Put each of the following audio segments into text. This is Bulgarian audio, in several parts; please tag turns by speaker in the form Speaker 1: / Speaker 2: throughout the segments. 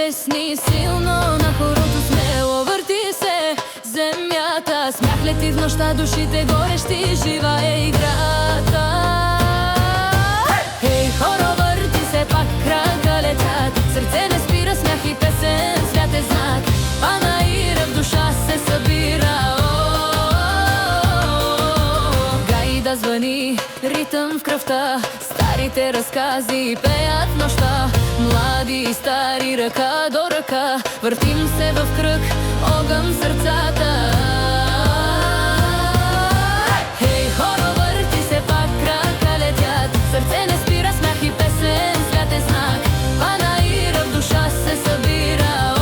Speaker 1: песни силно, на хорото смело върти се земята. Смях лети в нощта, душите горещи, жива е играта. Хей, хоро, върти се, пак крака летят, сърце не спира, смях и песен, свят е знак. Панаира в душа се събира, гайда звъни, ритъм в кръвта, старите разкази пеят в нощта. Млади и стари, ръка до ръка, въртим се в кръг, огън в сърцата. Хей, хоро, върти се, пак крака летят, сърце не спира, смях и песен, свят е знак. Панаира в душа се събира.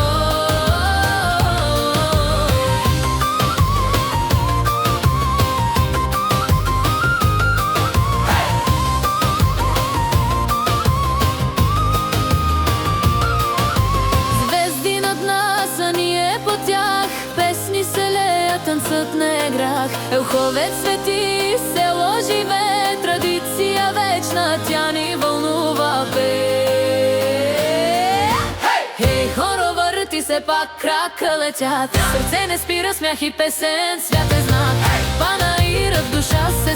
Speaker 1: Песни се леят, танцът не е грях. Елховец свети, село живее, традиция вечна, тя ни вълнува, пее. Хей, хоро, върти се, пак крака летят, сърце не спира, смях и песен, свят е знак. Панаира в душа се